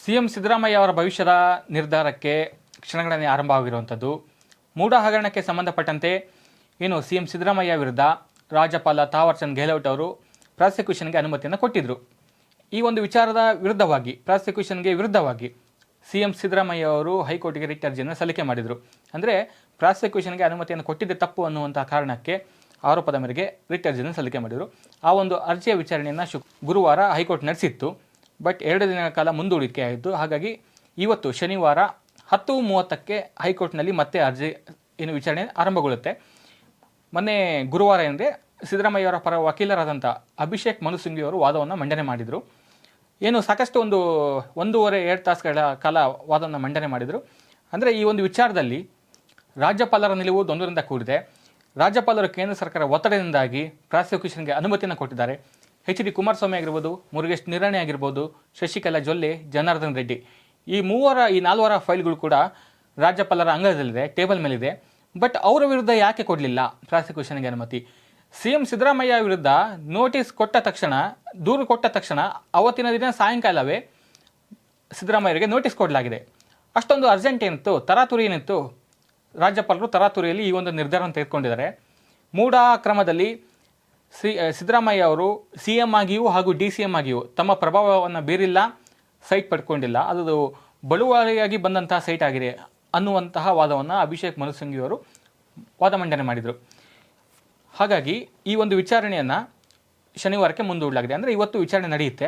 CM Siddaramaiah ಅವರ ಭವಿಷ್ಯದ ನಿರ್ಧಾರಕ್ಕೆ ಕ್ಷಣಗಣನೆ ಆರಂಭವಾಗಿರುವಂಥದ್ದು. ಮೂಡ ಹಗರಣಕ್ಕೆ ಸಂಬಂಧಪಟ್ಟಂತೆ ಏನು ಸಿಎಂ ಸಿದ್ದರಾಮಯ್ಯ ವಿರುದ್ಧ ರಾಜ್ಯಪಾಲ ತಾವರ್ಚಂದ್ ಗೆಹ್ಲೋಟ್ ಅವರು ಪ್ರಾಸಿಕ್ಯೂಷನ್ಗೆ ಅನುಮತಿಯನ್ನು ಕೊಟ್ಟಿದ್ದರು. ಈ ಒಂದು ವಿಚಾರದ ಪ್ರಾಸಿಕ್ಯೂಷನ್ಗೆ ವಿರುದ್ಧವಾಗಿ ಸಿಎಂ ಸಿದ್ದರಾಮಯ್ಯ ಅವರು ಹೈಕೋರ್ಟ್ಗೆ ರಿಟ್ ಅರ್ಜಿಯನ್ನು ಸಲ್ಲಿಕೆ ಮಾಡಿದರು. ಅಂದರೆ ಪ್ರಾಸಿಕ್ಯೂಷನ್ಗೆ ಅನುಮತಿಯನ್ನು ಕೊಟ್ಟಿದ್ದೆ ತಪ್ಪು ಅನ್ನುವಂಥ ಕಾರಣಕ್ಕೆ ಆರೋಪದ ಮೇರೆಗೆ ರಿಟ್ ಅರ್ಜಿಯನ್ನು ಸಲ್ಲಿಕೆ ಮಾಡಿದರು. ಆ ಒಂದು ಅರ್ಜಿಯ ವಿಚಾರಣೆಯನ್ನು ಗುರುವಾರ ಹೈಕೋರ್ಟ್ ನಡೆಸಿತ್ತು. ಬಟ್ 2 ದಿನಗಳ ಕಾಲ ಮುಂದೂಡಿಕೆ ಆಯಿತು. ಹಾಗಾಗಿ ಇವತ್ತು ಶನಿವಾರ 10:30ಕ್ಕೆ ಹೈಕೋರ್ಟ್ನಲ್ಲಿ ಮತ್ತೆ ಅರ್ಜಿ ವಿಚಾರಣೆ ಆರಂಭಗೊಳ್ಳುತ್ತೆ. ಮೊನ್ನೆ ಗುರುವಾರ ಸಿದ್ದರಾಮಯ್ಯ ಅವರ ಪರ ವಕೀಲರಾದಂಥ ಅಭಿಷೇಕ್ ಮನು ಸಿಂಘವಿ ಅವರು ವಾದವನ್ನು ಮಂಡನೆ ಮಾಡಿದರು. ಸಾಕಷ್ಟು 1.5-2 ತಾಸುಗಳ ಕಾಲ ವಾದವನ್ನು ಮಂಡನೆ ಮಾಡಿದರು. ಅಂದರೆ ಈ ಒಂದು ವಿಚಾರದಲ್ಲಿ ರಾಜ್ಯಪಾಲರ ನಿಲುವು ದ್ವಂದ್ವದಿಂದ ಕೂಡಿದೆ. ರಾಜ್ಯಪಾಲರು ಕೇಂದ್ರ ಸರ್ಕಾರ ಒತ್ತಡದಿಂದಾಗಿ ಪ್ರಾಸಿಕ್ಯೂಷನ್ಗೆ ಅನುಮತಿಯನ್ನು ಕೊಟ್ಟಿದ್ದಾರೆ. HD ಕುಮಾರಸ್ವಾಮಿ ಆಗಿರ್ಬೋದು, ಮುರುಗೇಶ್ ನಿರಾಣಿ ಆಗಿರ್ಬೋದು, ಶಶಿಕಲಾ ಜೊಲ್ಲೆ, ಜನಾರ್ದನ್ ರೆಡ್ಡಿ, ಈ 4 ಫೈಲ್ಗಳು ಕೂಡ ರಾಜ್ಯಪಾಲರ ಅಂಗಳದಲ್ಲಿದೆ, ಟೇಬಲ್ ಮೇಲಿದೆ. ಬಟ್ ಅವರ ವಿರುದ್ಧ ಯಾಕೆ ಕೊಡಲಿಲ್ಲ ಪ್ರಾಸಿಕ್ಯೂಷನ್ಗೆ ಅನುಮತಿ? ಸಿಎಂ ಸಿದ್ದರಾಮಯ್ಯ ವಿರುದ್ಧ ದೂರು ಕೊಟ್ಟ ತಕ್ಷಣ ಅವತ್ತಿನ ದಿನ ಸಾಯಂಕಾಲವೇ ಸಿದ್ದರಾಮಯ್ಯರಿಗೆ ನೋಟಿಸ್ ಕೊಡಲಾಗಿದೆ. ಅಷ್ಟೊಂದು ಅರ್ಜೆಂಟ್ ಏನಿತ್ತು, ತರಾತುರಿ ಏನಿತ್ತು? ರಾಜ್ಯಪಾಲರು ತರಾತುರಿಯಲ್ಲಿ ಈ ಒಂದು ನಿರ್ಧಾರವನ್ನು ತೆಗೆದುಕೊಂಡಿದ್ದಾರೆ. ಮೂಡ ಕ್ರಮದಲ್ಲಿ ಸಿದ್ದರಾಮಯ್ಯ ಅವರು CM ಆಗಿಯೂ ಹಾಗೂ DCM ಆಗಿಯೂ ತಮ್ಮ ಪ್ರಭಾವವನ್ನು ಬೀರಿಲ್ಲ, ಸೈಟ್ ಪಡ್ಕೊಂಡಿಲ್ಲ, ಅದು ಬಳುವಳಿಯಾಗಿ ಬಂದಂತಹ ಸೈಟ್ ಆಗಿದೆ ಅನ್ನುವಂತಹ ವಾದವನ್ನು ಅಭಿಷೇಕ್ ಮನು ಸಿಂಘವಿ ಅವರು ವಾದ ಮಂಡನೆ ಮಾಡಿದರು. ಹಾಗಾಗಿ ಈ ಒಂದು ವಿಚಾರಣೆಯನ್ನು ಶನಿವಾರಕ್ಕೆ ಮುಂದೂಡಲಾಗಿದೆ. ಅಂದರೆ ಇವತ್ತು ವಿಚಾರಣೆ ನಡೆಯುತ್ತೆ.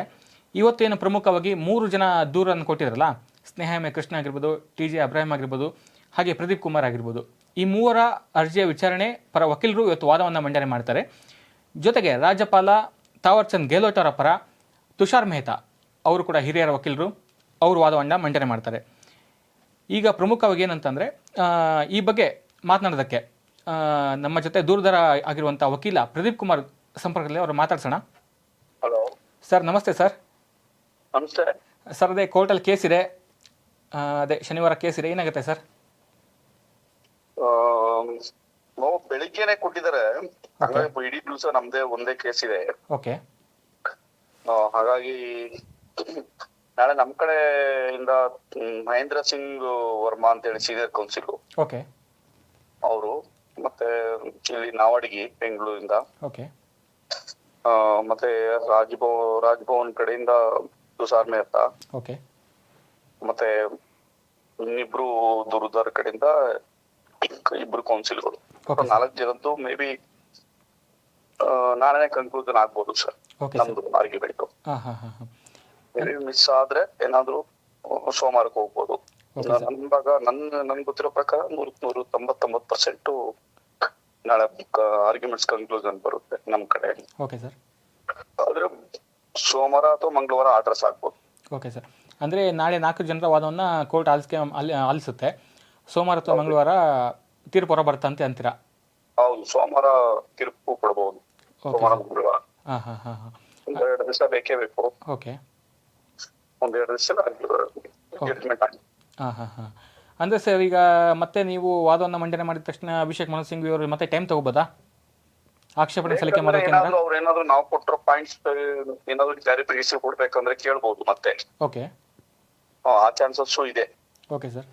ಇವತ್ತೇನು ಪ್ರಮುಖವಾಗಿ 3 ಜನ ದೂರನ್ನು ಕೊಟ್ಟಿದ್ರಲ್ಲ, ಸ್ನೇಹಮಯ ಕೃಷ್ಣ ಆಗಿರ್ಬೋದು, TJ ಅಬ್ರಾಹಿಂ ಆಗಿರ್ಬೋದು, ಹಾಗೆ ಪ್ರದೀಪ್ ಕುಮಾರ್ ಆಗಿರ್ಬೋದು, ಈ 3 ಅರ್ಜಿಯ ವಿಚಾರಣೆ ಪರ ವಕೀಲರು ಇವತ್ತು ವಾದವನ್ನು ಮಂಡನೆ ಮಾಡ್ತಾರೆ. ಜೊತೆಗೆ ರಾಜ್ಯಪಾಲ ತಾವರ್ಚಂದ್ ಗೆಹ್ಲೋಟ್ ಅವರ ಪರ ತುಷಾರ್ ಮೆಹ್ತಾ ಅವರು ಕೂಡ ಹಿರಿಯರ ವಕೀಲರು, ಅವರು ವಾದವನ್ನು ಮಂಡನೆ ಮಾಡ್ತಾರೆ. ಈಗ ಪ್ರಮುಖವಾಗಿ ಏನಂತಂದರೆ ಈ ಬಗ್ಗೆ ಮಾತನಾಡೋದಕ್ಕೆ ನಮ್ಮ ಜೊತೆ ದೂರದರ ಆಗಿರುವಂಥ ವಕೀಲ ಪ್ರದೀಪ್ ಕುಮಾರ್ ಸಂಪರ್ಕದಲ್ಲಿ ಅವರು ಮಾತಾಡ್ಸೋಣ. ಹಲೋ ಸರ್, ನಮಸ್ತೆ ಸರ್. ನಮಸ್ತೆ ಸರ್, ಅದೇ ಕೋರ್ಟಲ್ಲಿ ಕೇಸ್ ಇದೆ, ಶನಿವಾರ ಕೇಸ್ ಇದೆ, ಏನಾಗುತ್ತೆ ಸರ್? ಬೆಳಿಗ್ಗೆನೆ ಕೊಟ್ಟಿದ್ದಾರೆ. ಇಡೀ ದಿವಸ ನಮ್ದೇ ಒಂದೇ ಕೇಸ್ ಇದೆ. ಓಕೆ. ಹಾಗಾಗಿ ನಾಳೆ ನಮ್ ಕಡೆಯಿಂದ ಮಹೇಂದ್ರ ಸಿಂಗ್ ವರ್ಮಾ ಅಂತ ಹೇಳಿ ಸೀನಿಯರ್ ಕೌನ್ಸಿಲ್ ಓಕೆ ಅವರು, ಮತ್ತೆ ಇಲ್ಲಿ ನಾವಡಗಿ ಬೆಂಗಳೂರಿಂದ, ಓಕೆ, ಮತ್ತೆ ರಾಜ್ಭವನ್ ಕಡೆಯಿಂದ ತುಷಾರ್ ಮೆಹ್ತಾ, ಓಕೆ, ಮತ್ತೆ ಇನ್ನಿಬ್ರು ದುರ್ದಾರ್ ಕಡೆಯಿಂದ 2 ಕೌನ್ಸಿಲ್ಗಳು, 4 ಜನದ್ದು ಮೇ ಬಿ ನಾಳೆ ಕನ್ಕ್ಲೂಷನ್ ಆಗ್ಬೋದು ಸರ್. ನಮ್ದು ಆರ್ಗ್ಯುಮೆಂಟ್ ಮಿಸ್ ಆದ್ರೆ ಏನಾದ್ರು ಸೋಮವಾರಕ್ಕೆ ಹೋಗ್ಬೋದು. ನನ್ ಗೊತ್ತಿರೋ ಪ್ರಕಾರ 199% ನಾಳೆ ಆರ್ಗ್ಯುಮೆಂಟ್ಸ್ ಕನ್ಕ್ಲೂಷನ್ ಬರುತ್ತೆ ನಮ್ ಕಡೆ. Okay sir. ಆದ್ರೆ ಸೋಮವಾರ ಅಥವಾ ಮಂಗಳವಾರ ಆರ್ಡರ್ಸ್ ಆಗ್ಬೋದು. Okay sir. ಅಂದ್ರೆ ನಾಳೆ 4 ಜನರ ವಾದವನ್ನ ಕೋರ್ಟ್ ಆಲಿಸುತ್ತೆ. ಸೋಮವಾರ ಅಥವಾ ಮಂಗಳವಾರ ತೀರ್ಪು ಹೊರ ಬರ್ತಂತೆ ಅಂತೀರಾ? ಹೌದು, ಸೋಮವಾರ ತೀರ್ಪು ಕೊಡಬಹುದು. ಸೋಮವಾರ ಮಂಗಳವಾರ 2 ದಿವಸ ಬೇಕೇ ಬೇಕು. ಓಕೆ. 1-2 ದಿವಸ ಜಡ್ಜ್ಮೆಂಟ್ ಆಗಿದೆ. ಅಂದ್ರೆ ಸರ್, ಈಗ ಮತ್ತೆ ನೀವು ವಾದವನ್ನು ಮಂಡನೆ ಮಾಡಿದ ತಕ್ಷಣ ಅಭಿಷೇಕ್ ಮನು ಸಿಂಘವಿ ಅವರು ಮತ್ತೆ ಟೈಮ್ ತಗೋಬೋದಾ ಆಕ್ಷೇಪಣೆ ಸಲ್ಲಿಕೆ ಮಾಡೋಕೆ? ಅವ್ರೇನಾದ್ರು ನಾವು ಕೊಟ್ಟಿರೋ ಪಾಯಿಂಟ್ಸ್ ಏನಾದ್ರು ಕ್ಲಾರಿಫಿಕೇಶನ್ ಕೊಡ್ಬೇಕಂದ್ರೆ ಕೇಳ್ಬಹುದು ಮತ್ತೆ. ಓಕೆ. ಆ ಚಾನ್ಸಸ್ ಇದೆ. Okay sir.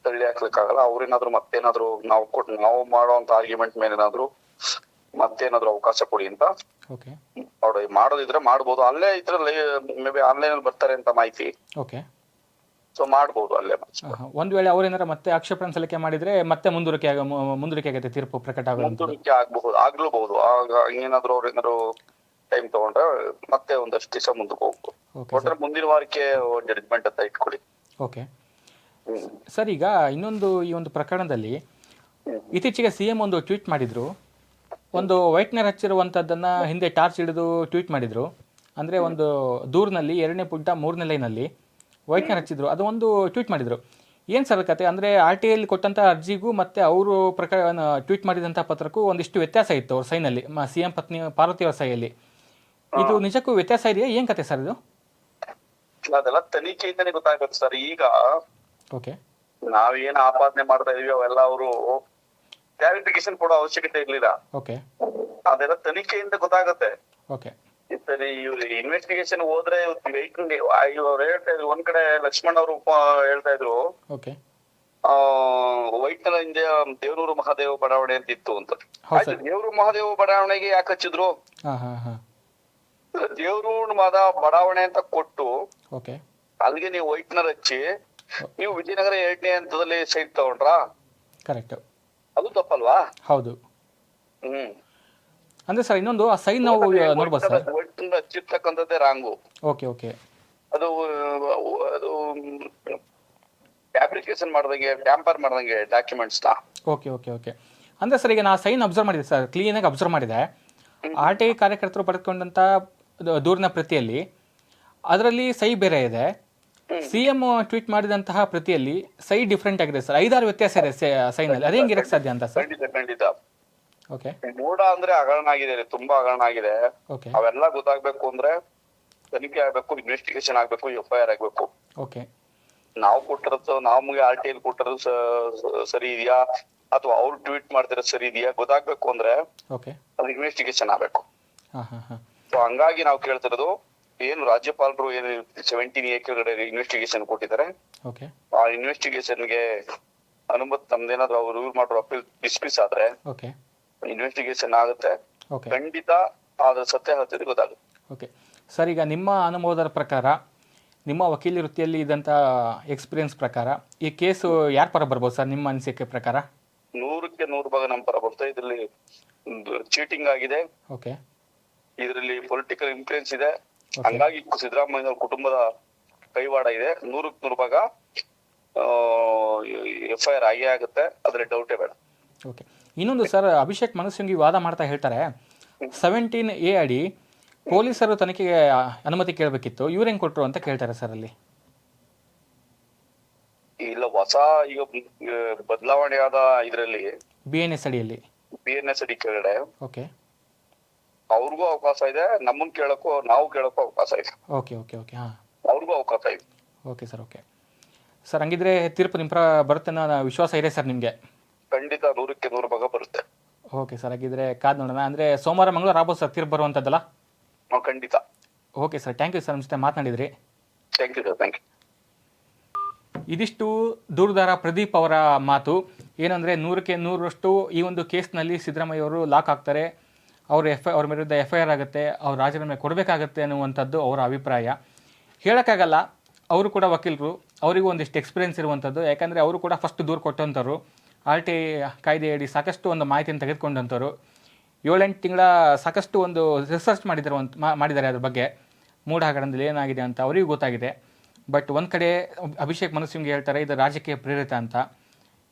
ತಳ್ಳಿ ಹಾಕ್ಲಿಕ್ಕಾಗಲ್ಲ. ಅವ್ರೇನಾದ್ರು ಮತ್ತೇನಾದ್ರು ನಾವು ಮಾಡುವಂತ ಆರ್ಗ್ಯುಮೆಂಟ್ ಮೇಲೆ ಏನಾದ್ರು ಮತ್ತೇನಾದ್ರು ಅವಕಾಶ ಕೊಡಿ ಅಂತ ಅವ್ರು ಮಾಡೋದಿದ್ರೆ ಮಾಡ್ಬೋದು. ಅಲ್ಲೇ ಇದ್ರಲ್ಲಿ ಮೇ ಬಿ ಆನ್ಲೈನ್ ಅಲ್ಲಿ ಬರ್ತಾರೆ ಅಂತ ಮಾಹಿತಿ. ಓಕೆ. ಸೊ ಮಾಡ್ಬೋದು ಅಲ್ಲೇ. ಒಂದ್ ವೇಳೆ ಅವ್ರೇನಾರ ಮತ್ತೆ ಆಕ್ಷೇಪಣೆ ಸಲ್ಲಿಕೆ ಮಾಡಿದ್ರೆ ಮತ್ತೆ ಮುಂದೂಡಿಕೆ ಆಗುತ್ತೆ, ತೀರ್ಪು ಪ್ರಕಟ ಮುಂದೂಡಿಕೆ ಆಗ್ಲೂಬಹುದು. ಆಗ ಏನಾದ್ರು ಅವ್ರೇನಾದ್ರು ಟೈಮ್ ತಗೊಂಡ್ರೆ ಮತ್ತೆ ಒಂದಷ್ಟು ದಿವಸ ಮುಂದಕ್ಕೆ ಹೋಗ್ಬೋದು. ಮುಂದಿನ ವಾರಕ್ಕೆ ಜಡ್ಜ್ಮೆಂಟ್ ಅಂತ ಇಟ್ಕೊಳ್ಳಿ. Okay sir. ಈಗ ಇನ್ನೊಂದು ಈ ಒಂದು ಪ್ರಕರಣದಲ್ಲಿ ಇತ್ತೀಚೆಗೆ CM ಒಂದು ಟ್ವೀಟ್ ಮಾಡಿದ್ರು. ಒಂದು ವೈಟ್ನರ್ ಹಚ್ಚಿರುವಂಥದ್ದನ್ನ ಹಿಂದೆ ಟಾರ್ಚ್ ಹಿಡಿದು ಟ್ವೀಟ್ ಮಾಡಿದ್ರು. ಅಂದ್ರೆ ಒಂದು ದೂರಿನಲ್ಲಿ 2ನೇ ಪುಟ 3ನೇ ಲೈನಲ್ಲಿ ವೈಟ್ನರ್ ಹಚ್ಚಿದ್ರು. ಅದು ಒಂದು ಟ್ವೀಟ್ ಮಾಡಿದ್ರು. ಏನು ಸರ್ ಕತೆ? ಅಂದರೆ RTI ಕೊಟ್ಟಂಥ ಅರ್ಜಿಗೂ ಮತ್ತು ಅವರು ಟ್ವೀಟ್ ಮಾಡಿದಂಥ ಪತ್ರಕ್ಕೂ ಒಂದಿಷ್ಟು ವ್ಯತ್ಯಾಸ ಇತ್ತು ಅವ್ರ ಸೈನಲ್ಲಿ, CM ಪತ್ನಿ ಪಾರ್ವತಿ ಅವರ ಸೈಯಲ್ಲಿ. ಇದು ನಿಜಕ್ಕೂ ವ್ಯತ್ಯಾಸ ಇದೆಯಾ? ಏನು ಕತೆ ಸರ್ ಇದು? ಅದೆಲ್ಲ ತನಿಖೆಯಿಂದನೇ ಗೊತ್ತಾಗುತ್ತೆ ಸರ್. ಈಗ ಓಕೆ, ನಾವೇನು ಆಪಾದನೆ ಮಾಡ್ತಾ ಇದೀವಿ ಅವೆಲ್ಲ ಅವರು ಕ್ಲಾರಿಫಿಕೇಶನ್ ಕೊಡೋ ಅವಶ್ಯಕತೆ ಇರ್ಲಿಲ್ಲ. ಓಕೆ, ಅದೆಲ್ಲ ತನಿಖೆಯಿಂದ ಗೊತ್ತಾಗುತ್ತೆ. ಓಕೆ, ಸರಿ ಇವ್ರು ಇನ್ವೆಸ್ಟಿಗೇಷನ್ ಹೋದ್ರೆ ಅವ್ರು ಹೇಳ್ತಾ ಇದ್ರು, ಒಂದ್ ಕಡೆ ಲಕ್ಷ್ಮಣ್ ಅವರು ಹೇಳ್ತಾ ಇದ್ರು ಓಕೆ ವೈಟ್ನರ್ ಹಿಂದೆ ದೇವನೂರು ಮಹಾದೇವ ಬಡಾವಣೆ ಅಂತ ಇತ್ತು ಅಂತ. ಹೌದು ಆಯ್ತು, ದೇವನೂರು ಮಹಾದೇವ ಬಡಾವಣೆಗೆ ಯಾಕೆ ಹಚ್ಚಿದ್ರು? ಹಾಂ ಹಾಂ ಹಾಂ ದೇವನೂರು ಬಡಾವಣೆ ಅಂತ ಕೊಟ್ಟು ಓಕೆ ಅಲ್ಲಿಗೆ ನೀವು ವೈಟ್ನರ್ ಹಚ್ಚಿ ನೀವು ವಿಜಯನಗರ 2ನೇ ಹಂತದಲ್ಲಿ ಸೈಟ್ ತಗೊಂಡ್ರಾ? ಕರೆಕ್ಟ್. ಅದು ತಪ್ಪಲ್ವಾ? ಹೌದು. ಹ್ಮ್. ಅಂದ್ರೆ ಸರ್ ಇನ್ನೊಂದು ಆ ಸೈನ್ ನಾವು ನೋಡ್ಬೋದು ಸರ್. ವೈಟ್ನರ್ ಹಚ್ಚಿರ್ತಕ್ಕಂಥದ್ದೇ ರಾಂಗು. Okay okay. ಅದು ಅದು ಫ್ಯಾಬ್ರಿಕೇಶನ್ ಮಾಡ್ದಂಗೆ, ಟ್ಯಾಂಪರ್ ಮಾಡ್ದಂಗೆ ಡಾಕ್ಯುಮೆಂಟ್ಸ್ ನ. Okay okay okay. ಅಂದ್ರೆ ಸರ್ ಈಗ ನಾ ಸೈನ್ ಅಬ್ಸರ್ವ್ ಮಾಡಿದೆ ಸರ್, ಕ್ಲೀನಾಗಿ ಅಬ್ಸರ್ವ್ ಮಾಡಿದೆ. ಆರ್ ಟಿ ಐ ಕಾರ್ಯಕರ್ತರು ಪಡೆದುಕೊಂಡಂತ ದೂರಿನ ಪ್ರತಿಯಲ್ಲಿ ಅದರಲ್ಲಿ ಸೈ ಬೇರೆ ಇದೆ, ಸಿಎಂ ಟ್ವೀಟ್ ಮಾಡಿದಂತಹ ಪ್ರತಿಯಲ್ಲಿ ಸೈ ಡಿಫ್ರೆಂಟ್ ಆಗಿದೆ ಸರ್. 5-6 ವ್ಯತ್ಯಾಸ ಇದೆ ಸೈನ್ ಅಲ್ಲಿ. ಅದೇ ಹೆಂಗೆ ಇರಕ್ಕೆ ಸಾಧ್ಯ ಅಂತ ಸರ್? ಖಂಡಿತ ಖಂಡಿತ. ಓಕೆ. ಮೂಡ ಅಂದ್ರೆ ಹಗರಣ ಆಗಿದೆ, ತುಂಬಾ ಹಗರಣ ಆಗಿದೆ. ಓಕೆ ಅವೆಲ್ಲ ಗೊತ್ತಾಗ್ಬೇಕು ಅಂದ್ರೆ ತನಿಖೆ ಆಗ್ಬೇಕು, ಇನ್ವೆಸ್ಟಿಗೇಷನ್ ಆಗ್ಬೇಕು, FIR ಆಗ್ಬೇಕು. ಓಕೆ. ನಾವು ಕೊಟ್ಟಿರೋದು, ನಮ್ಗೆ RTI ಕೊಟ್ಟಿರೋದು ಸರಿ ಇದೆಯಾ ಅಥವಾ ಅವ್ರು ಟ್ವೀಟ್ ಮಾಡ್ತಿರೋದು ಸರಿ ಇದೆಯಾ ಗೊತ್ತಾಗ್ಬೇಕು ಅಂದ್ರೆ ಓಕೆ ಅದು ಇನ್ವೆಸ್ಟಿಗೇಷನ್ ಆಗ್ಬೇಕು. ಹಾಂ ಹಾಂ ಹಾಂ. ಸೊ ಹಂಗಾಗಿ ನಾವು ಕೇಳ್ತಿರೋದು, ಏನು ರಾಜ್ಯಪಾಲರು ಏನು 17A ಕೆಳಗಡೆ ಇನ್ವೆಸ್ಟಿಗೇಷನ್ ಕೊಟ್ಟಿದ್ದಾರೆ, ಓಕೆ ಆ ಇನ್ವೆಸ್ಟಿಗೇಷನ್ಗೆ ಅನುಮತಿ ನಮ್ದೇನಾದ್ರು ಅವ್ರು ರೂಲ್ ಮಾಡೋ ಅಪೀಲ್ ಡಿಸ್ಮಿಸ್ ಆದ್ರೆ ಓಕೆ ಇನ್ವೆಸ್ಟಿಗೇಷನ್ ಆಗುತ್ತೆ. ಓಕೆ ಖಂಡಿತ ಅದ್ರ ಸತ್ಯಾಸತ್ಯತೆ ಗೊತ್ತಾಗುತ್ತೆ. ಓಕೆ ಸರ್, ಈಗ ನಿಮ್ಮ ಅನುಭವದ ಪ್ರಕಾರ, ನಿಮ್ಮ ವಕೀಲಿ ವೃತ್ತಿಯಲ್ಲಿ ಇದ್ದಂಥ ಎಕ್ಸ್ಪೀರಿಯನ್ಸ್ ಪ್ರಕಾರ ಈ ಕೇಸು ಯಾರ ಪರ ಬರ್ಬೋದು ಸರ್ ನಿಮ್ಮ ಅನಿಸಿಕೆ ಪ್ರಕಾರ? 100ಕ್ಕೆ 100 ನಮ್ಮ ಪರ ಬರ್ತದೆ. ಇದರಲ್ಲಿ ಚೀಟಿಂಗ್ ಆಗಿದೆ, ಓಕೆ, ಇದರಲ್ಲಿ ಪೊಲಿಟಿಕಲ್ ಇನ್ಫ್ಲೂಯೆನ್ಸ್ ಇದೆ, ಹಂಗಾಗಿ ಸಿದ್ದರಾಮಯ್ಯ ಕುಟುಂಬದ ಕೈವಾಡ ಇದೆ. 100ಕ್ಕೆ 100 FIR ಆಗೇ ಆಗುತ್ತೆ, ಅದ್ರ ಡೌಟೇ ಬೇಡ. ಓಕೆ. ಇನ್ನೊಂದು ಸರ್, ಅಭಿಷೇಕ್ ಮನು ಸಿಂಘ್ವಿ ವಾದ ಮಾಡ್ತಾ ಹೇಳ್ತಾರೆ 17A ಅಡಿ ಪೊಲೀಸರು ತನಿಖೆಗೆ ಅನುಮತಿ ಕೇಳಬೇಕಿತ್ತು, ಇವ್ರು ಹೆಂಗ್ ಕೊಟ್ರು ಅಂತ ಕೇಳ್ತಾರೆ ಸರ್ ಅಲ್ಲಿ. ಇಲ್ಲ, ಹೊಸ ಈಗ ಬದಲಾವಣೆ ಆದ ಇದರಲ್ಲಿ BNS ಅಡಿಯಲ್ಲಿ, BNS ಅಡಿ ಕೆಳಗಡೆ ಓಕೆ, ಅವ್ರಿಗೂ ಅವಕಾಶ ಇದೆ, ನಮ್ಮನ್ ಕೇಳಕ್ಕೂ ನಾವು ಕೇಳಕ್ಕೂ ಅವಕಾಶ ಇದೆ. Okay okay okay. ಹಾಂ, ಅವ್ರಿಗೂ ಅವಕಾಶ ಇದೆ. Okay sir. ಓಕೆ ಸರ್, ಹಂಗಿದ್ರೆ ತೀರ್ಪು ನಿಮ್ಮ ಬರುತ್ತೆ ಅನ್ನೋ ವಿಶ್ವಾಸ ಇದೆ ಸರ್ ನಿಮಗೆ? ಖಂಡಿತ 100ಕ್ಕೆ 100 ಬರುತ್ತೆ. ಓಕೆ ಸರ್, ಹಾಗಿದ್ರೆ ಕಾದ್ ನೋಡೋಣ. ಅಂದರೆ ಸೋಮವಾರ ಮಂಗಳವಾರ ಆಗ್ಬೋದು ಸರ್ ತೀರ್ಪು ಬರುವಂಥದ್ದಲ್ಲ? ಖಂಡಿತ. Okay sir, thank you sir, ನಮ್ಮ ಜೊತೆ ಮಾತನಾಡಿದ್ರಿ. Thank you sir, thank you. ಇದಿಷ್ಟು ದೂರುದಾರ ಪ್ರದೀಪ್ ಅವರ ಮಾತು. ಏನಂದರೆ 100ಕ್ಕೆ 100ರಷ್ಟು ಈ ಒಂದು ಕೇಸ್ನಲ್ಲಿ ಸಿದ್ದರಾಮಯ್ಯ ಅವರು ಲಾಕ್ ಆಗ್ತಾರೆ, ಅವ್ರ ವಿರುದ್ಧ FIR ಆಗುತ್ತೆ, ಅವ್ರು ರಾಜೀನಾಮೆ ಕೊಡಬೇಕಾಗತ್ತೆ ಅನ್ನುವಂಥದ್ದು ಅವರ ಅಭಿಪ್ರಾಯ. ಹೇಳೋಕ್ಕಾಗಲ್ಲ, ಅವರು ಕೂಡ ವಕೀಲರು, ಅವರಿಗೂ ಒಂದಿಷ್ಟು ಎಕ್ಸ್ಪೀರಿಯೆನ್ಸ್ ಇರುವಂಥದ್ದು. ಯಾಕಂದರೆ ಅವರು ಕೂಡ ಫಸ್ಟ್ ದೂರು ಕೊಟ್ಟಂಥವ್ರು, RTI ಕಾಯ್ದೆಯಡಿ ಸಾಕಷ್ಟು ಒಂದು ಮಾಹಿತಿಯನ್ನು ತೆಗೆದುಕೊಂಡಂಥವ್ರು. 7-8 ತಿಂಗಳ ಸಾಕಷ್ಟು ಒಂದು ರಿಸರ್ಚ್ ಮಾಡಿದ್ದಾರೆ ಅದ್ರ ಬಗ್ಗೆ, ಮೂಢ ಹಗರಣದಲ್ಲಿ ಏನಾಗಿದೆ ಅಂತ ಅವರಿಗೂ ಗೊತ್ತಾಗಿದೆ. ಬಟ್ ಒಂದು ಕಡೆ ಅಭಿಷೇಕ್ ಮನು ಸಿಂಘ್ವಿ ಹೇಳ್ತಾರೆ ಇದು ರಾಜಕೀಯ ಪ್ರೇರಿತ ಅಂತ,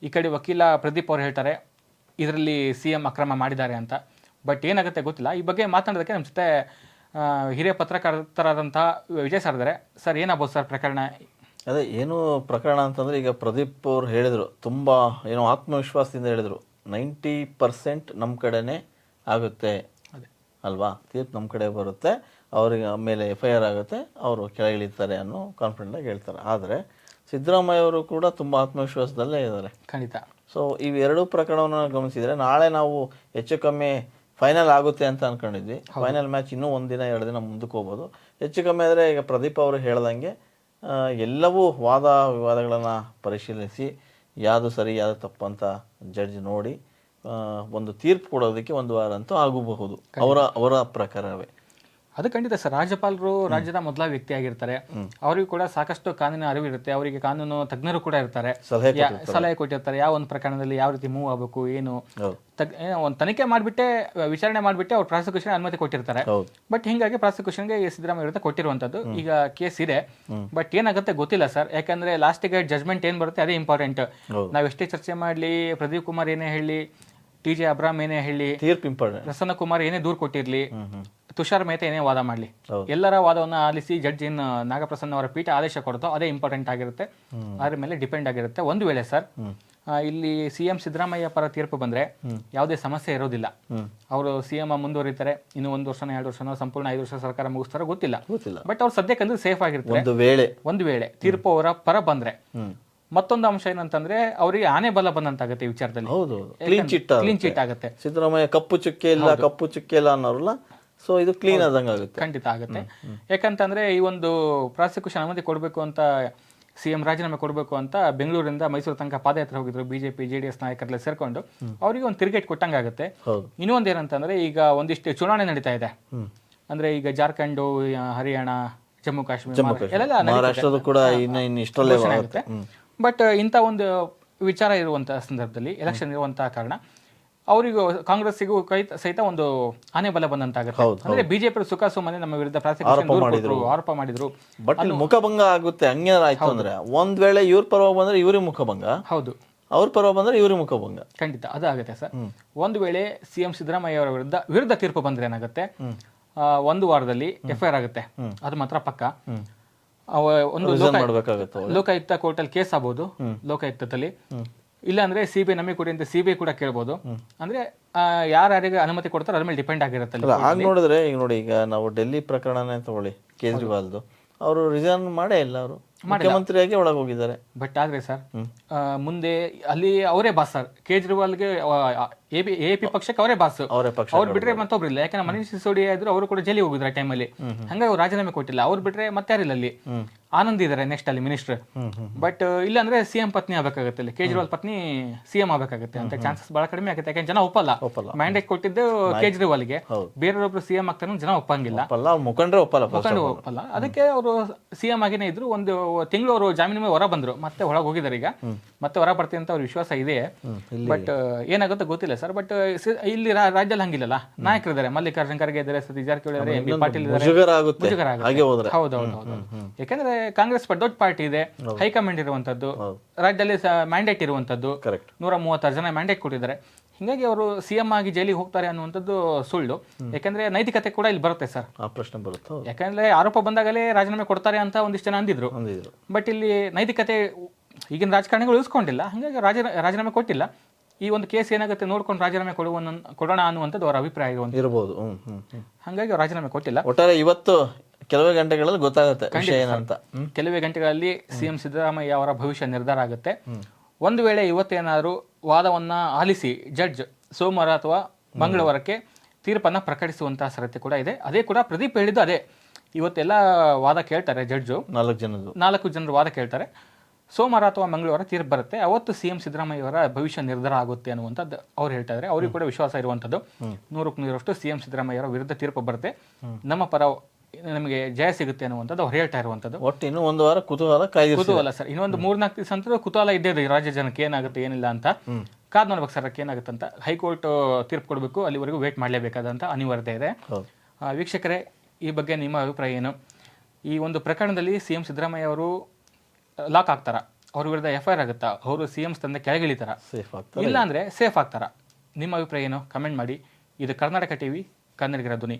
ಈ ಕಡೆ ವಕೀಲ ಪ್ರದೀಪ್ ಅವರು ಹೇಳ್ತಾರೆ ಇದರಲ್ಲಿ CM ಅಕ್ರಮ ಮಾಡಿದ್ದಾರೆ ಅಂತ. ಬಟ್ ಏನಾಗುತ್ತೆ ಗೊತ್ತಿಲ್ಲ. ಈ ಬಗ್ಗೆ ಮಾತನಾಡೋದಕ್ಕೆ ನಮ್ಮ ಜೊತೆ ಹಿರಿಯ ಪತ್ರಕರ್ತರಾದಂಥ ವಿಜಯ್ ಸರ್ ಇದ್ದಾರೆ. ಸರ್, ಏನಾಗ್ಬೋದು ಸರ್ ಪ್ರಕರಣ? ಅದೇ ಏನು ಪ್ರಕರಣ ಅಂತಂದರೆ, ಈಗ ಪ್ರದೀಪ್ ಅವರು ಹೇಳಿದರು, ತುಂಬ ಏನೋ ಆತ್ಮವಿಶ್ವಾಸದಿಂದ ಹೇಳಿದರು, 90% ನಮ್ಮ ಕಡೆನೇ ಆಗುತ್ತೆ ಅಲ್ವಾ, ತೀರ್ಪು ನಮ್ಮ ಕಡೆ ಬರುತ್ತೆ, ಅವ್ರಿಗೆ ಮೇಲೆ FIR ಆಗುತ್ತೆ, ಅವರು ಕೆಳಗಿಳಿತಾರೆ ಅನ್ನೋ ಕಾನ್ಫಿಡೆಂಟಾಗಿ ಹೇಳ್ತಾರೆ. ಆದರೆ ಸಿದ್ದರಾಮಯ್ಯ ಅವರು ಕೂಡ ತುಂಬ ಆತ್ಮವಿಶ್ವಾಸದಲ್ಲೇ ಇದ್ದಾರೆ. ಖಂಡಿತ. ಸೊ ಇವೆರಡೂ ಪ್ರಕರಣವನ್ನು ಗಮನಿಸಿದರೆ, ನಾಳೆ ನಾವು ಹೆಚ್ಚು ಕಮ್ಮಿ ಫೈನಲ್ ಆಗುತ್ತೆ ಅಂತ ಅಂದ್ಕೊಂಡಿದ್ವಿ. ಫೈನಲ್ ಮ್ಯಾಚ್ ಇನ್ನೂ 1 ದಿನ 2 ದಿನ ಮುಂದಕ್ಕೆ ಹೋಗ್ಬೋದು. ಹೆಚ್ಚು ಕಮ್ಮಿ ಆದರೆ ಈಗ ಪ್ರದೀಪ್ ಅವರು ಹೇಳ್ದಂಗೆ ಎಲ್ಲವೂ ವಾದ ವಿವಾದಗಳನ್ನು ಪರಿಶೀಲಿಸಿ ಯಾವುದು ಸರಿ ಯಾವುದು ತಪ್ಪು ಅಂತ ಜಡ್ಜ್ ನೋಡಿ ಒಂದು ತೀರ್ಪು ಕೊಡೋದಕ್ಕೆ 1 ವಾರ ಅಂತೂ ಆಗಬಹುದು ಅವರ ಪ್ರಕಾರವೇ. ಅದು ಖಂಡಿತ ಸರ್. ರಾಜ್ಯಪಾಲರು ರಾಜ್ಯದ ಮೊದಲ ವ್ಯಕ್ತಿ ಆಗಿರ್ತಾರೆ, ಅವರಿಗೂ ಕೂಡ ಸಾಕಷ್ಟು ಕಾನೂನಿನ ಅರಿವಿರುತ್ತೆ, ಅವರಿಗೆ ಕಾನೂನು ತಜ್ಞರು ಕೂಡ ಇರ್ತಾರೆ, ಸಲಹೆ ಕೊಟ್ಟಿರ್ತಾರೆ ಯಾವ ಒಂದು ಪ್ರಕರಣದಲ್ಲಿ ಯಾವ ರೀತಿ ಮೂವ್ ಆಗಬೇಕು, ಏನು ಒಂದು ತನಿಖೆ ಮಾಡಿಬಿಟ್ಟೆ ವಿಚಾರಣೆ ಮಾಡಿಬಿಟ್ಟೆ ಅವ್ರು ಪ್ರಾಸಿಕ್ಯೂಷನ್ ಅನುಮತಿ ಕೊಟ್ಟಿರ್ತಾರೆ. ಬಟ್ ಹಿಂಗಾಗಿ ಪ್ರಾಸಿಕ್ಯೂಷನ್ಗೆ ಸಿದ್ದರಾಮಯ್ಯ ವಿರುದ್ಧ ಕೊಟ್ಟಿರುವಂಥದ್ದು ಈಗ ಕೇಸ್ ಇದೆ. ಬಟ್ ಏನಾಗುತ್ತೆ ಗೊತ್ತಿಲ್ಲ ಸರ್, ಯಾಕಂದ್ರೆ ಲಾಸ್ಟಿಗೆ ಜಜ್ಮೆಂಟ್ ಏನ್ ಬರುತ್ತೆ ಅದೇ ಇಂಪಾರ್ಟೆಂಟ್. ನಾವು ಎಷ್ಟೇ ಚರ್ಚೆ ಮಾಡಲಿ, ಪ್ರದೀಪ್ ಕುಮಾರ್ ಏನೇ ಹೇಳಿ, TJ ಅಬ್ರಾಮ್ ಏನೇ ಹೇಳಿ, ಪ್ರಸನ್ನ ಕುಮಾರ್ ಏನೇ ದೂರು ಕೊಟ್ಟಿರ್ಲಿ, ತುಷಾರ್ ಮೆಹ್ತಾ ಏನೇ ವಾದ ಮಾಡಲಿ, ಎಲ್ಲರ ವಾದವನ್ನು ಆಲಿಸಿ ಜಡ್ಜ್ ಏನು ನಾಗಪ್ರಸನ್ನ ಅವರ ಪೀಠ ಆದೇಶ ಕೊಡ್ತೋ ಅದೇ ಇಂಪಾರ್ಟೆಂಟ್ ಆಗಿರುತ್ತೆ, ಅದ್ರ ಮೇಲೆ ಡಿಪೆಂಡ್ ಆಗಿರುತ್ತೆ. ಒಂದು ವೇಳೆ ಸರ್ ಇಲ್ಲಿ CM ಸಿದ್ದರಾಮಯ್ಯ ಪರ ತೀರ್ಪು ಬಂದ್ರೆ ಯಾವುದೇ ಸಮಸ್ಯೆ ಇರೋದಿಲ್ಲ. ಅವರು CM ಮುಂದುವರಿತಾರೆ, ಇನ್ನು 1 ವರ್ಷನೋ 2 ವರ್ಷನೋ ಸಂಪೂರ್ಣ 5 ವರ್ಷ ಸರ್ಕಾರ ಮುಗಿಸ್ತಾರೋ ಗೊತ್ತಿಲ್ಲ. ಬಟ್ ಅವ್ರು ಸದ್ಯಕ್ಕಂದ್ರೆ ಸೇಫ್ ಆಗಿರ್ತಾರೆ. ಒಂದು ವೇಳೆ ತೀರ್ಪು ಅವರ ಪರ ಬಂದ್ರೆ ಮತ್ತೊಂದು ಅಂಶ ಏನಂತಂದ್ರೆ ಅವರಿಗೆ ಆನೆ ಬಲ ಬಂದಂತಾಗುತ್ತೆ ಈ ವಿಚಾರದಲ್ಲಿ. ಕ್ಲೀನ್ ಚಿಟ್ ಆಗುತ್ತೆ. ಸಿದ್ದರಾಮಯ್ಯ ಕಪ್ಪು ಚುಕ್ಕೆ ಇಲ್ಲ ಅನ್ನೋರಲ್ಲ ಸೊ ಇದು ಕ್ಲೀನ್ ಆದಂಗೆ ಆಗುತ್ತೆ. ಖಂಡಿತ ಆಗುತ್ತೆ. ಯಾಕಂತಂದ್ರೆ ಈ ಒಂದು ಪ್ರಾಸಿಕ್ಯೂಷನ್ ಅನುಮತಿ ಕೊಡಬೇಕು ಅಂತ ಸಿಎಂ ರಾಜೀನಾಮೆ ಕೊಡಬೇಕು ಅಂತ ಬೆಂಗಳೂರಿಂದ ಮೈಸೂರು ತನಕ ಪಾದಯಾತ್ರೆ ಹೋಗಿದ್ರು ಬಿಜೆಪಿ JDS ನಾಯಕರೆಲ್ಲ ಸೇರ್ಕೊಂಡು. ಅವರಿಗೆ ಒಂದು ತಿರುಗೇಟ್ ಕೊಟ್ಟಂಗಾಗುತ್ತೆ. ಇನ್ನೊಂದು ಏನಂತಂದ್ರೆ ಈಗ ಒಂದಿಷ್ಟು ಚುನಾವಣೆ ನಡೀತಾ ಇದೆ. ಅಂದ್ರೆ ಈಗ ಜಾರ್ಖಂಡ್, ಹರಿಯಾಣ, ಜಮ್ಮು ಕಾಶ್ಮೀರ ಎಲ್ಲ ಮಹಾರಾಷ್ಟ್ರದ ಕೂಡ ಇಷ್ಟಲ್ಲೇ ಆಗುತ್ತೆ. ಬಟ್ ಇಂಥ ಒಂದು ವಿಚಾರ ಇರುವಂತಹ ಸಂದರ್ಭದಲ್ಲಿ ಎಲೆಕ್ಷನ್ ಇರುವಂತಹ ಕಾರಣ ಅವರಿಗೂ ಕಾಂಗ್ರೆಸ್ಸಿಗೂ ಸಹಿತ ಒಂದು ಆನೆ ಬಲ ಬಂದಂತಾಗುತ್ತೆ. ಅಂದ್ರೆ ಬಿಜೆಪಿ ಸುಖ ಸುಮ್ಮನೆ ನಮ್ಮ ವಿರುದ್ಧ ಆರೋಪ ಮಾಡಿದ್ರು. ಬಟ್ ಮುಖಭಂಗ ಆಗುತ್ತೆ. ಹಂಗೇನಾರ ಆಯ್ತು ಅಂದ್ರೆ ಒಂದ್ ವೇಳೆ ಇವ್ರ ಪರವಾಗಿ ಬಂದ್ರೆ ಇವ್ರಿಗೆ ಮುಖಭಂಗ, ಹೌದು, ಅವ್ರ ಪರವಾಗಿ ಬಂದ್ರೆ ಇವ್ರಿಗೆ ಮುಖಭಂಗ. ಖಂಡಿತ ಅದಾಗುತ್ತೆ ಸರ್. ಒಂದು ವೇಳೆ ಸಿಎಂ ಸಿದ್ದರಾಮಯ್ಯ ಅವರ ವಿರುದ್ಧ ತೀರ್ಪು ಬಂದ್ರೆ ಏನಾಗುತ್ತೆ, 1 ವಾರದಲ್ಲಿ FIR ಆಗುತ್ತೆ. ಅದು ಮಾತ್ರ ಪಕ್ಕ. ಒಂದು ಲೋಕಾಯುಕ್ತ ಕೋರ್ಟ್ ಅಲ್ಲಿ ಕೇಸ್ ಆಗ್ಬೋದು, ಲೋಕಾಯುಕ್ತದಲ್ಲಿ. ಇಲ್ಲ ಅಂದ್ರೆ CBI ನಮಗೆ ಕೊಡಿ ಅಂತ CBI ಕೂಡ ಕೇಳ್ಬೋದು. ಅಂದ್ರೆ ಯಾರ್ಯಾರಿಗೆ ಅನುಮತಿ ಕೊಡ್ತಾರೆ ಅದ್ರ ಮೇಲೆ ಡಿಪೆಂಡ್ ಆಗಿರುತ್ತೆ. ಹಾಗೆ ನೋಡಿದ್ರೆ ಈಗ ನೋಡಿ, ಈಗ ನಾವು ಡೆಲ್ಲಿ ಪ್ರಕರಣನೇ ತಗೊಳ್ಳಿ, ಕೇಜ್ರಿವಾಲ್ದು. ಅವರು ರಿಸೈನ್ ಮಾಡೇ ಇಲ್ಲ, ಅವರು ಮುಖ್ಯಮಂತ್ರಿಯಾಗಿ ಒಳಗೆ ಹೋಗಿದ್ದಾರೆ. ಬಟ್ ಆದ್ರೆ ಸರ್ ಮುಂದೆ ಅಲ್ಲಿ ಅವರೇ ಬಾಸ್ ಸರ್. ಕೇಜ್ರಿವಾಲ್ಗೆ AAP ಪಕ್ಷಕ್ಕೆ ಅವರೇ ಬಾಸ್. ಅವ್ರು ಬಿಟ್ರೆ ಮತ್ತೊಬ್ರು ಇಲ್ಲ. ಯಾಕಂದ್ರೆ ಮನೀಶ್ ಸಿಸೋಡಿಯಾ ಇದ್ರು, ಅವರು ಕೂಡ ಜೈಲಿಗೆ ಹೋಗಿದ್ರು ಆ ಟೈಮಲ್ಲಿ. ಹಂಗಾಗಿ ಅವ್ರು ರಾಜೀನಾಮೆ ಕೊಟ್ಟಿಲ್ಲ. ಅವ್ರು ಬಿಟ್ರೆ ಮತ್ತೆ ಯಾರಿಲ್ಲ ಅಲ್ಲಿ. ಆನಂದ್ ಇದಾರೆ ನೆಕ್ಸ್ಟ್ ಅಲ್ಲಿ ಮಿನಿಸ್ಟರ್. ಬಟ್ ಇಲ್ಲ ಅಂದ್ರೆ CM ಪತ್ನಿ ಆಗ್ಬೇಕಾಗುತ್ತೆ ಅಲ್ಲಿ. ಕೇಜ್ರಿವಾಲ್ ಪತ್ನಿ CM ಆಗ್ಬೇಕಾಗುತ್ತೆ ಅಂತ ಚಾನ್ಸಸ್ ಬಹಳ ಕಡಿಮೆ ಆಗುತ್ತೆ. ಯಾಕಂದ್ರೆ ಜನ ಒಪ್ಪಲ್ಲ. ಮ್ಯಾಂಡೇಟ್ ಕೊಟ್ಟಿದ್ದು ಕೇಜ್ರಿವಾಲ್ಗೆ, ಬೇರೆಯೊಬ್ರು CM ಆಗ್ತಾನೆ ಜನ ಒಪ್ಪಂಗಿಲ್ಲ. ಮುಖಂಡ್ರೆ ಒಪ್ಪಲ್ಲ. ಅದಕ್ಕೆ ಅವರು CM ಆಗಿನೇ ಇದ್ರು. ಒಂದು ತಿಂಗಳು ಅವರು ಜಾಮೀನು ಮೇಲೆ ಹೊರ ಬಂದ್ರು, ಮತ್ತೆ ಒಳಗೆ ಹೋಗಿದ್ದಾರೆ. ಈಗ ಮತ್ತೆ ಹೊರ ಬರ್ತೀನಿ ಅಂತ ಅವ್ರ ವಿಶ್ವಾಸ ಇದೆ. ಬಟ್ ಏನಾಗುತ್ತೆ ಗೊತ್ತಿಲ್ಲ ಸರ್. ಬಟ್ ಇಲ್ಲಿ ರಾಜ್ಯದಲ್ಲಿ ಹಂಗಿಲ್ಲಲ್ಲ, ನಾಯಕರಿದ್ದಾರೆ. ಮಲ್ಲಿಕಾರ್ಜುನ್ ಖರ್ಗೆ ಇದ್ದಾರೆ, ಸತೀಶ್ ಜಾರಕಿಹೊಳಿ ಇದ್ದಾರೆ, MB ಪಾಟೀಲ್ ಇದ್ದಾರೆ. ಹೌದೌದು. ಯಾಕಂದ್ರೆ ಕಾಂಗ್ರೆಸ್ ದೊಡ್ಡ ಪಾರ್ಟಿ ಇದೆ, ಹೈಕಮಾಂಡ್ ಇರುವಂತದ್ದು, ರಾಜ್ಯದಲ್ಲಿ ಮ್ಯಾಂಡೇಟ್ ಇರುವಂತದ್ದು, 136 ಜನ ಮ್ಯಾಂಡೇಟ್ ಕೊಟ್ಟಿದ್ದಾರೆ. ಹಿಂಗಾಗಿ ಅವರು CM ಆಗಿ ಜೈಲಿಗೆ ಹೋಗ್ತಾರೆ ಅನ್ನುವಂಥದ್ದು ಸುಳ್ಳು. ಯಾಕಂದ್ರೆ ನೈತಿಕತೆ ಕೂಡ ಇಲ್ಲಿ ಬರುತ್ತೆ ಸರ್. ಪ್ರಶ್ನೆ ಬರುತ್ತೆ. ಯಾಕಂದ್ರೆ ಆರೋಪ ಬಂದಾಗಲೇ ರಾಜೀನಾಮೆ ಕೊಡ್ತಾರೆ ಅಂತ ಒಂದಿಷ್ಟು ಜನ ಅಂದಿದ್ರು. ಬಟ್ ಇಲ್ಲಿ ನೈತಿಕತೆ ಈಗಿನ ರಾಜಕಾರಣಿಗಳು ಉಳಿಸ್ಕೊಂಡಿಲ್ಲ. ಹಾಗಾಗಿ ರಾಜೀನಾಮೆ ಕೊಟ್ಟಿಲ್ಲ. ಈ ಒಂದು ಕೇಸ್ ಏನಾಗುತ್ತೆ ನೋಡ್ಕೊಂಡು ರಾಜೀನಾಮೆ ಕೊಡೋಣ ಅನ್ನುವಂಥದ್ದು ಅವರ ಅಭಿಪ್ರಾಯ ಇರಬಹುದು. ಹಾಗಾಗಿ ಅವ್ರು ರಾಜೀನಾಮೆ ಕೊಟ್ಟಿಲ್ಲ. ಒಟ್ಟಾರೆ ಇವತ್ತು ಕೆಲವೇ ಗಂಟೆಗಳಲ್ಲಿ ಗೊತ್ತಾಗುತ್ತೆ ವಿಷಯ ಏನಂತ. ಕೆಲವೇ ಗಂಟೆಗಳಲ್ಲಿ CM ಸಿದ್ದರಾಮಯ್ಯ ಅವರ ಭವಿಷ್ಯ ನಿರ್ಧಾರ ಆಗುತ್ತೆ. ಒಂದು ವೇಳೆ ಇವತ್ತೇನಾದರೂ ವಾದವನ್ನ ಆಲಿಸಿ ಜಡ್ಜ್ ಸೋಮವಾರ ಅಥವಾ ಮಂಗಳವಾರಕ್ಕೆ ತೀರ್ಪನ್ನ ಪ್ರಕಟಿಸುವಂತಹ ಸಾಧ್ಯತೆ ಕೂಡ ಇದೆ. ಅದೇ ಕೂಡ ಪ್ರದೀಪ್ ಹೇಳಿದ್ದು ಅದೇ. ಇವತ್ತೆಲ್ಲ ವಾದ ಕೇಳ್ತಾರೆ ಜಡ್ಜು, 4 ಜನರು ವಾದ ಕೇಳ್ತಾರೆ. ಸೋಮವಾರ ಅಥವಾ ಮಂಗಳವಾರ ತೀರ್ಪು ಬರುತ್ತೆ. ಅವತ್ತು CM ಸಿದ್ದರಾಮಯ್ಯ ಅವರ ಭವಿಷ್ಯ ನಿರ್ಧಾರ ಆಗುತ್ತೆ ಅನ್ನುವಂಥದ್ದು ಅವ್ರು ಹೇಳ್ತಾ ಇದ್ದಾರೆ. ಅವ್ರಿಗೆ ಕೂಡ ವಿಶ್ವಾಸ ಇರುವಂಥದ್ದು 100% CM ಸಿದ್ದರಾಮಯ್ಯ ಅವರ ವಿರುದ್ಧ ತೀರ್ಪು ಬರುತ್ತೆ, ನಮ್ಮ ಪರ ನಮಗೆ ಜಯ ಸಿಗುತ್ತೆ ಅನ್ನುವಂಥದ್ದು ಅವ್ರು ಹೇಳ್ತಾ ಇರುವಂಥದ್ದು. ಒಟ್ಟು ಇನ್ನೂ 1 ವಾರ ಕುತೂಹಲ ಸರ್. ಇನ್ನೊಂದು 3-4 ದಿವಸ ಅಂತ ಕುತೂಹಲ ಇದ್ದೇ ಇದೆ ರಾಜ್ಯ ಜನಕ್ಕೆ ಏನಾಗುತ್ತೆ ಏನಿಲ್ಲ ಅಂತ. ಕಾದ್ ನೋಡ್ಬೇಕು ಸರ್ ಏನಾಗುತ್ತೆ ಅಂತ. ಹೈಕೋರ್ಟ್ ತೀರ್ಪು ಕೊಡಬೇಕು, ಅಲ್ಲಿವರೆಗೂ ವೇಟ್ ಮಾಡಲೇಬೇಕಾದಂಥ ಅನಿವಾರ್ಯತೆ ಇದೆ. ವೀಕ್ಷಕರೇ, ಈ ಬಗ್ಗೆ ನಿಮ್ಮ ಅಭಿಪ್ರಾಯ ಏನು? ಈ ಒಂದು ಪ್ರಕರಣದಲ್ಲಿ CM ಸಿದ್ದರಾಮಯ್ಯ ಅವರು ಲಾಕ್ ಆಗ್ತಾರ, ಅವ್ರ ವಿರುದ್ಧ FIR ಆಗುತ್ತಾ, ಅವರು CM ಸ್ಥಾನದಿಂದ ಕೆಳಗಿಳಿತಾರ, ಇಲ್ಲ ಅಂದ್ರೆ ಸೇಫ್ ಆಗ್ತಾರ? ನಿಮ್ಮ ಅಭಿಪ್ರಾಯ ಏನು? ಕಮೆಂಟ್ ಮಾಡಿ. ಇದು ಕರ್ನಾಟಕ TV, ಕನ್ನಡಿಗರ ಧ್ವನಿ.